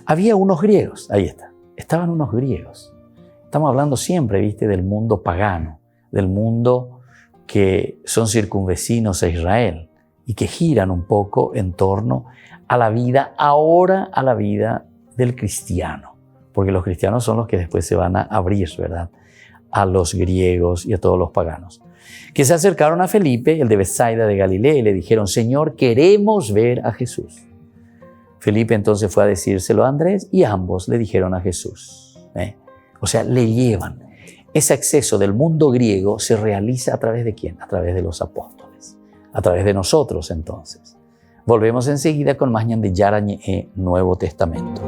había unos griegos. Ahí está. Estaban unos griegos. Estamos hablando siempre, ¿viste?, del mundo pagano, del mundo que son circunvecinos a Israel y que giran un poco en torno a la vida, ahora a la vida del cristiano, porque los cristianos son los que después se van a abrir, ¿verdad?, a los griegos y a todos los paganos, que se acercaron a Felipe, el de Betsaida de Galilea, y le dijeron: Señor, queremos ver a Jesús. Felipe entonces fue a decírselo a Andrés y ambos le dijeron a Jesús. O sea, le llevan. Ese acceso del mundo griego se realiza a través de ¿quién? A través de los apóstoles, a través de nosotros entonces. Volvemos enseguida con más Ñan de Yara Ñe Nuevo Testamento.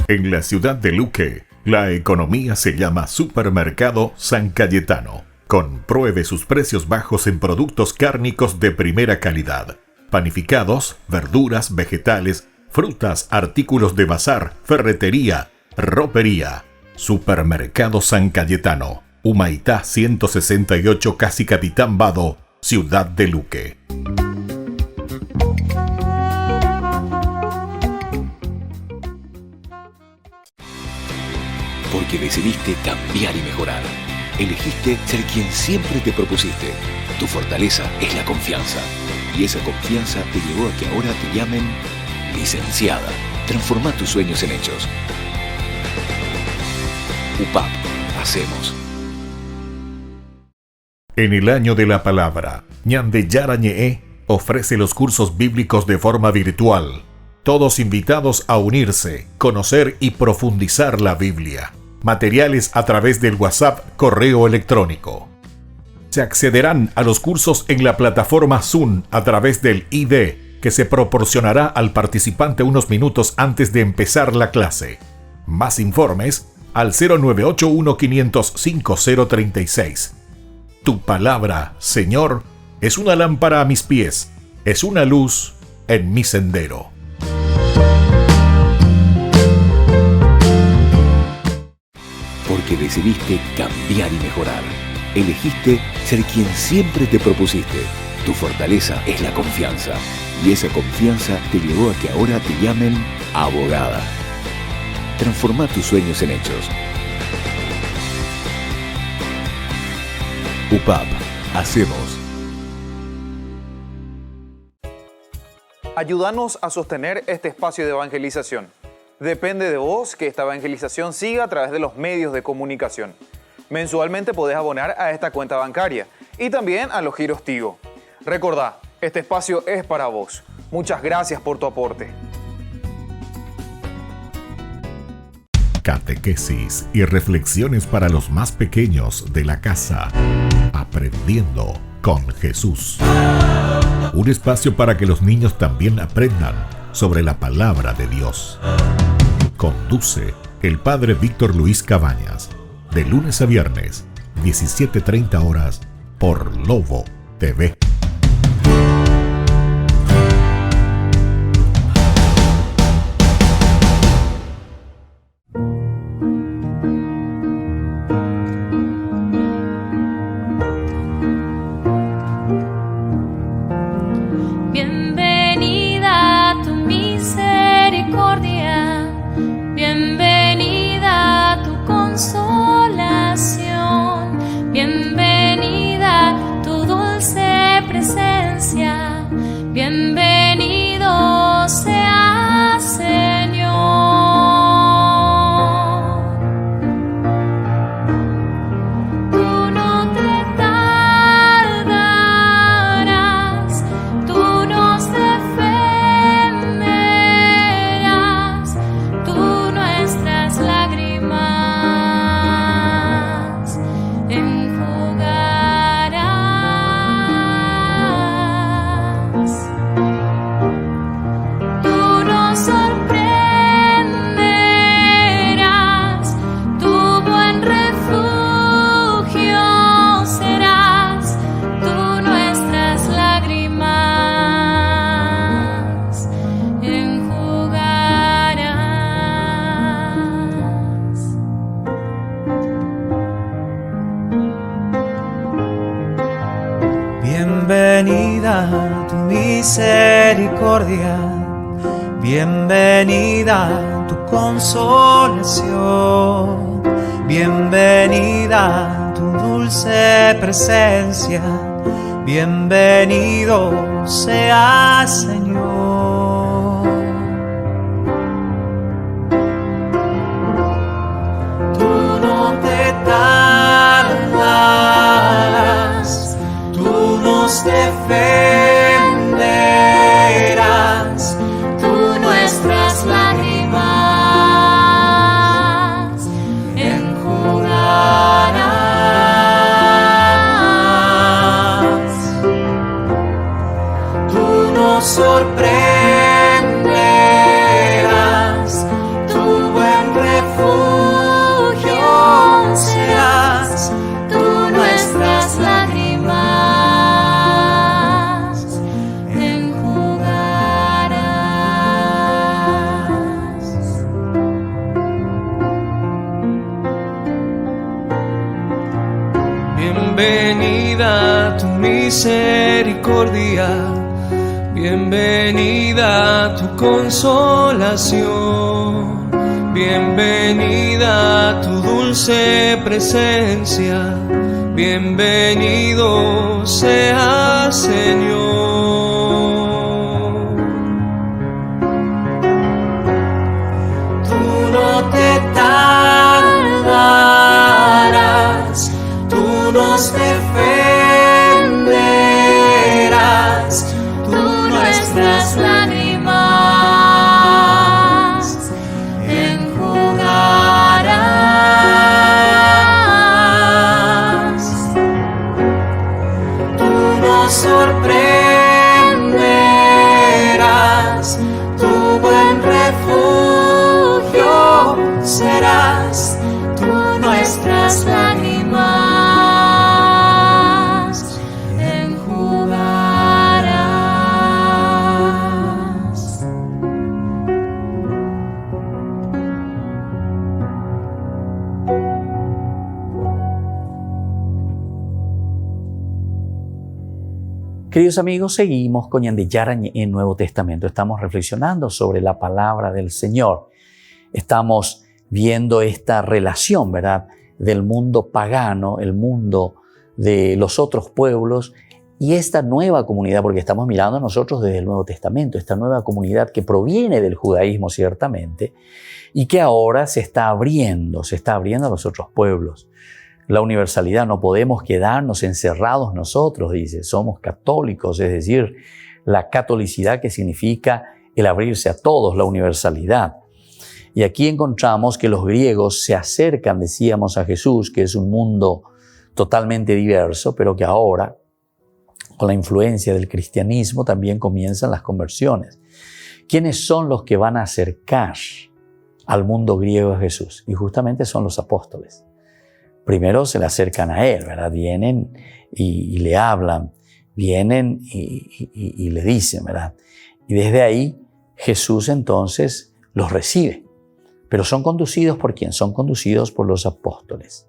En la ciudad de Luque, la economía se llama Supermercado San Cayetano. Compruebe sus precios bajos en productos cárnicos de primera calidad. Panificados, verduras, vegetales, frutas, artículos de bazar, ferretería, ropería. Supermercado San Cayetano. Humaitá 168, Casi Capitán Vado, ciudad de Luque. Porque decidiste cambiar y mejorar. Elegiste ser quien siempre te propusiste. Tu fortaleza es la confianza. Y esa confianza te llevó a que ahora te llamen licenciada. Transforma tus sueños en hechos. UPAP. Hacemos. En el año de la palabra, Ñan de Yara Ñe ofrece los cursos bíblicos de forma virtual. Todos invitados a unirse, conocer y profundizar la Biblia. Materiales a través del WhatsApp, correo electrónico. Se accederán a los cursos en la plataforma Zoom a través del ID, que se proporcionará al participante unos minutos antes de empezar la clase. Más informes al 0981-500-5036. Tu palabra, Señor, es una lámpara a mis pies, es una luz en mi sendero. Porque decidiste cambiar y mejorar. Elegiste ser quien siempre te propusiste. Tu fortaleza es la confianza. Y esa confianza te llevó a que ahora te llamen abogada. Transforma tus sueños en hechos. UPAP. Hacemos. Ayúdanos a sostener este espacio de evangelización. Depende de vos que esta evangelización siga a través de los medios de comunicación. Mensualmente podés abonar a esta cuenta bancaria y también a los giros Tigo. Recordá, este espacio es para vos. Muchas gracias por tu aporte. Catequesis y reflexiones para los más pequeños de la casa. Aprendiendo con Jesús. Un espacio para que los niños también aprendan sobre la palabra de Dios. Conduce el Padre Víctor Luis Cabañas, de lunes a viernes, 17:30 horas, por Lobo TV. Bienvenida a tu misericordia, bienvenida a tu consolación, bienvenida a tu dulce presencia, bienvenido seas, Señor. Tú no te tardarás, tú nos defenderás, tú nuestras lágrimas enjugarás. Tú nos sorprenderás, tu buen refugio serás, tú nuestras lágrimas enjugarás. Bienvenida a tu misericordia, bienvenida a tu consolación, bienvenida a tu dulce presencia, bienvenido seas, Señor. Tú no te tardarás, tú nos defenderás, tú nuestras lágrimas enjugarás. Tú nos sorprenderás, tu buen refugio serás, tú nuestras lágrimas enjugarás. Bienvenida tu misericordia, bienvenida tu consolación, bienvenida tu dulce presencia, bienvenido seas, Señor. Tú no te tardarás, tú nos defenderás, tú nuestras lágrimas enjugarás. Tú nos sorprenderás, tu buen refugio serás, tú nuestras lágrimas enjugarás. Queridos amigos, seguimos con Ñan de Yarañe en Nuevo Testamento. Estamos reflexionando sobre la palabra del Señor. Estamos viendo esta relación, ¿verdad?, del mundo pagano, el mundo de los otros pueblos y esta nueva comunidad, porque estamos mirando nosotros desde el Nuevo Testamento, esta nueva comunidad que proviene del judaísmo ciertamente y que ahora se está abriendo a los otros pueblos. La universalidad, no podemos quedarnos encerrados nosotros, dice, somos católicos, es decir, la catolicidad que significa el abrirse a todos, la universalidad. Y aquí encontramos que los griegos se acercan, decíamos, a Jesús, que es un mundo totalmente diverso, pero que ahora, con la influencia del cristianismo, también comienzan las conversiones. ¿Quiénes son los que van a acercar al mundo griego a Jesús? Y justamente son los apóstoles. Primero se le acercan a él, ¿verdad? Vienen y le hablan, vienen y le dicen, ¿verdad? Y desde ahí Jesús entonces los recibe. Pero son conducidos ¿por quién? Son conducidos por los apóstoles.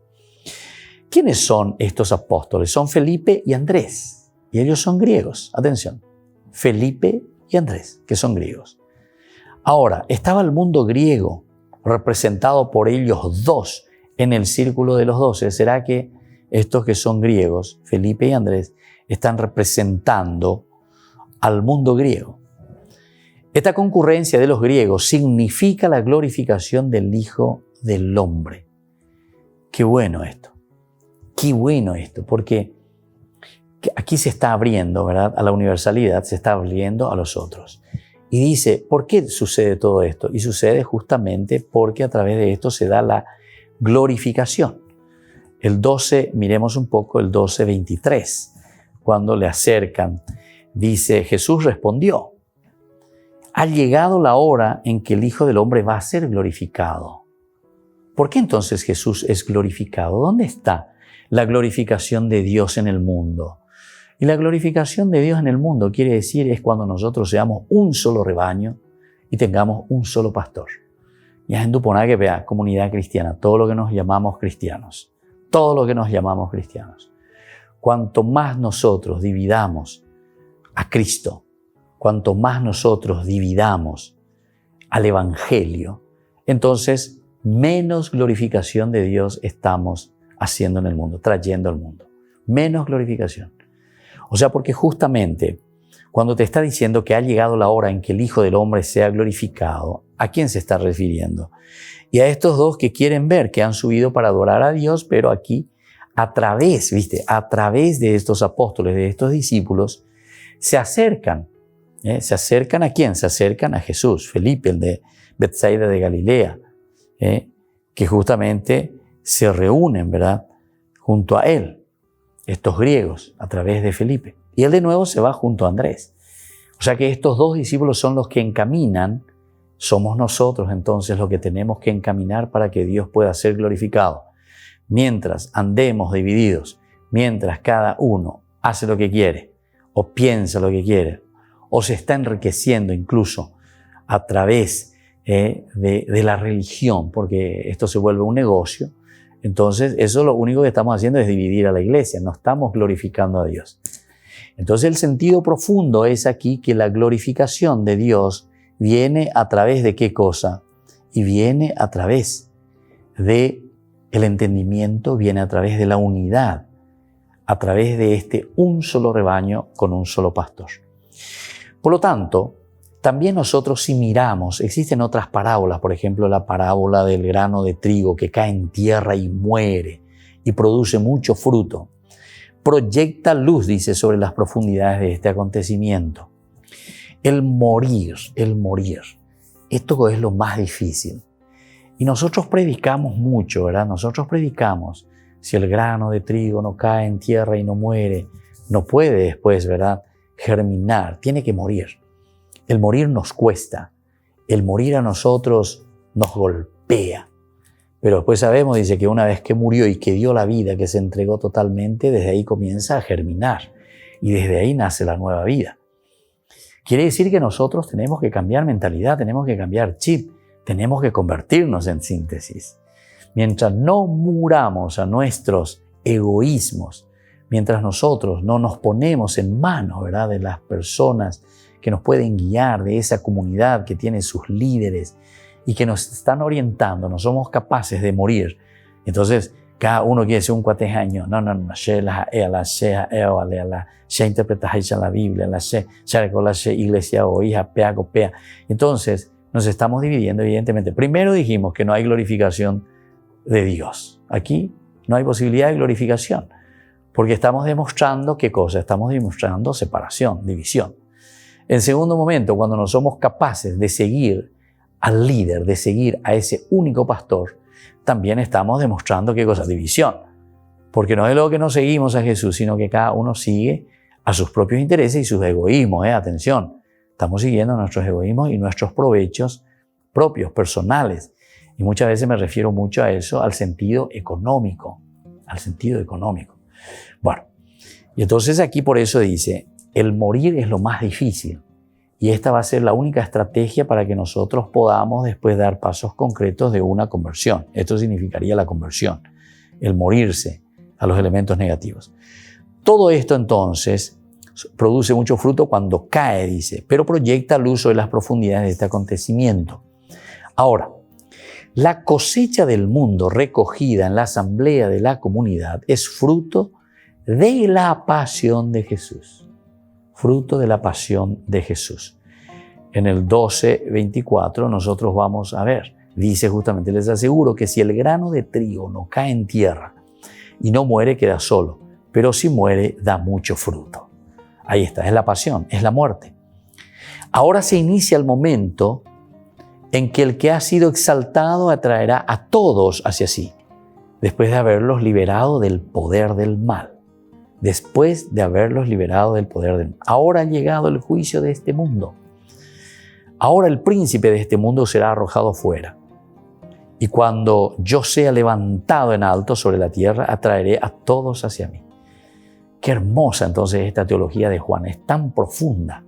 ¿Quiénes son estos apóstoles? Son Felipe y Andrés. Y ellos son griegos. Atención. Felipe y Andrés, que son griegos. Ahora, estaba el mundo griego representado por ellos dos en el círculo de los 12. ¿Será que estos que son griegos, Felipe y Andrés, están representando al mundo griego? Esta concurrencia de los griegos significa la glorificación del Hijo del Hombre. Qué bueno esto, porque aquí se está abriendo, ¿verdad?, a la universalidad, se está abriendo a los otros. Y dice, ¿por qué sucede todo esto? Y sucede justamente porque a través de esto se da la glorificación. El 12, miremos un poco el 12:23, cuando le acercan, dice, Jesús respondió, ha llegado la hora en que el Hijo del Hombre va a ser glorificado. ¿Por qué entonces Jesús es glorificado? ¿Dónde está la glorificación de Dios en el mundo? Y la glorificación de Dios en el mundo quiere decir es cuando nosotros seamos un solo rebaño y tengamos un solo pastor. Y es en Duponá que vea comunidad cristiana, todo lo que nos llamamos cristianos. Cuanto más nosotros dividamos a Cristo, cuanto más nosotros dividamos al Evangelio, entonces menos glorificación de Dios estamos haciendo en el mundo, trayendo al mundo. Menos glorificación. O sea, porque justamente cuando te está diciendo que ha llegado la hora en que el Hijo del Hombre sea glorificado, ¿a quién se está refiriendo? Y a estos dos que quieren ver, que han subido para adorar a Dios, pero aquí a través, a través de estos apóstoles, de estos discípulos, se acercan. ¿Se acercan a quién? Se acercan a Jesús, Felipe, el de Betsaida de Galilea, que justamente se reúnen, ¿verdad?, junto a él, estos griegos, a través de Felipe. Y él de nuevo se va junto a Andrés. O sea que estos dos discípulos son los que encaminan. Somos nosotros entonces los que tenemos que encaminar para que Dios pueda ser glorificado. Mientras andemos divididos, mientras cada uno hace lo que quiere o piensa lo que quiere o se está enriqueciendo incluso a través de la religión, porque esto se vuelve un negocio, entonces eso lo único que estamos haciendo es dividir a la iglesia, no estamos glorificando a Dios. Entonces el sentido profundo es aquí que la glorificación de Dios viene a través de ¿qué cosa? Y viene a través de el entendimiento, viene a través de la unidad, a través de este un solo rebaño con un solo pastor. Por lo tanto, también nosotros si miramos, existen otras parábolas, por ejemplo la parábola del grano de trigo que cae en tierra y muere y produce mucho fruto. Proyecta luz, dice, sobre las profundidades de este acontecimiento. El morir, esto es lo más difícil. Y nosotros predicamos mucho, ¿verdad? Nosotros predicamos, si el grano de trigo no cae en tierra y no muere, no puede después, ¿verdad?, germinar, tiene que morir. El morir nos cuesta, el morir a nosotros nos golpea. Pero después sabemos, dice, que una vez que murió y que dio la vida, que se entregó totalmente, desde ahí comienza a germinar y desde ahí nace la nueva vida. Quiere decir que nosotros tenemos que cambiar mentalidad, tenemos que cambiar chip, tenemos que convertirnos en síntesis. Mientras no muramos a nuestros egoísmos, mientras nosotros no nos ponemos en manos, ¿verdad?, de las personas que nos pueden guiar, de esa comunidad que tiene sus líderes y que nos están orientando, no somos capaces de morir. Entonces, cada uno quiere ser un cuatejaño. No, se interpreta la Biblia, la iglesia o hija, pea. Entonces, nos estamos dividiendo, evidentemente. Primero dijimos que no hay glorificación de Dios. Aquí no hay posibilidad de glorificación, porque estamos demostrando ¿qué cosa? Estamos demostrando separación, división. En segundo momento, cuando no somos capaces de seguir al líder, de seguir a ese único pastor, también estamos demostrando ¿qué cosa? División. Porque no es lo que no seguimos a Jesús, sino que cada uno sigue a sus propios intereses y sus egoísmos. Atención, estamos siguiendo nuestros egoísmos y nuestros provechos propios, personales. Y muchas veces me refiero mucho a eso, al sentido económico. Bueno, y entonces aquí por eso dice, el morir es lo más difícil. Y esta va a ser la única estrategia para que nosotros podamos después dar pasos concretos de una conversión. Esto significaría la conversión, el morirse a los elementos negativos. Todo esto entonces produce mucho fruto cuando cae, dice, pero proyecta luz sobre las profundidades de este acontecimiento. Ahora, la cosecha del mundo recogida en la asamblea de la comunidad es fruto de la pasión de Jesús. Fruto de la pasión de Jesús. En el 12:24 nosotros vamos a ver, dice justamente, les aseguro que si el grano de trigo no cae en tierra y no muere, queda solo, pero si muere, da mucho fruto. Ahí está, es la pasión, es la muerte. Ahora se inicia el momento en que el que ha sido exaltado atraerá a todos hacia sí, después de haberlos liberado del poder del mal. Después de haberlos liberado del poder del mal. Ahora ha llegado el juicio de este mundo. Ahora el príncipe de este mundo será arrojado fuera. Y cuando yo sea levantado en alto sobre la tierra, atraeré a todos hacia mí. Qué hermosa entonces esta teología de Juan. Es tan profunda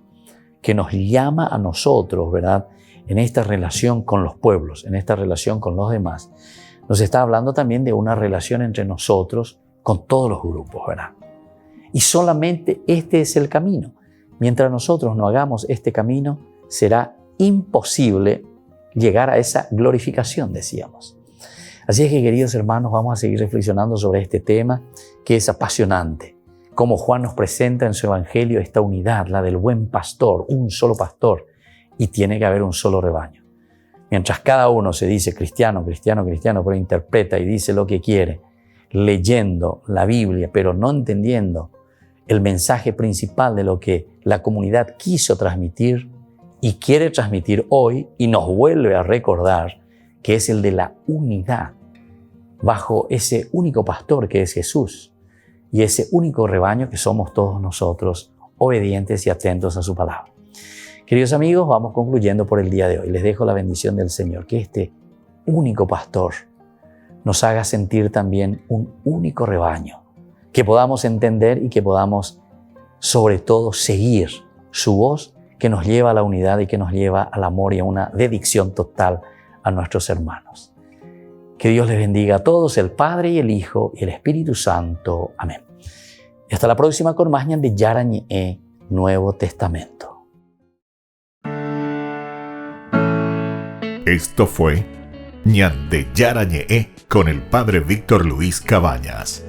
que nos llama a nosotros, ¿verdad?, en esta relación con los pueblos, en esta relación con los demás. Nos está hablando también de una relación entre nosotros con todos los grupos, ¿verdad? Y solamente este es el camino. Mientras nosotros no hagamos este camino, será imposible llegar a esa glorificación, decíamos. Así es que, queridos hermanos, vamos a seguir reflexionando sobre este tema que es apasionante, como Juan nos presenta en su evangelio esta unidad, la del buen pastor, un solo pastor, y tiene que haber un solo rebaño. Mientras cada uno se dice cristiano, cristiano, cristiano, pero interpreta y dice lo que quiere, leyendo la Biblia, pero no entendiendo el mensaje principal de lo que la comunidad quiso transmitir y quiere transmitir hoy, y nos vuelve a recordar que es el de la unidad bajo ese único pastor que es Jesús y ese único rebaño que somos todos nosotros, obedientes y atentos a su palabra. Queridos amigos, vamos concluyendo por el día de hoy. Les dejo la bendición del Señor, que este único pastor nos haga sentir también un único rebaño, que podamos entender y que podamos sobre todo seguir su voz que nos lleva a la unidad y que nos lleva al amor y a una dedicación total a nuestros hermanos. Que Dios les bendiga a todos, el Padre y el Hijo y el Espíritu Santo. Amén. Y hasta la próxima con más ñan de Yara ñe Nuevo Testamento. Esto fue ñan de Yara ñe con el Padre Víctor Luis Cabañas.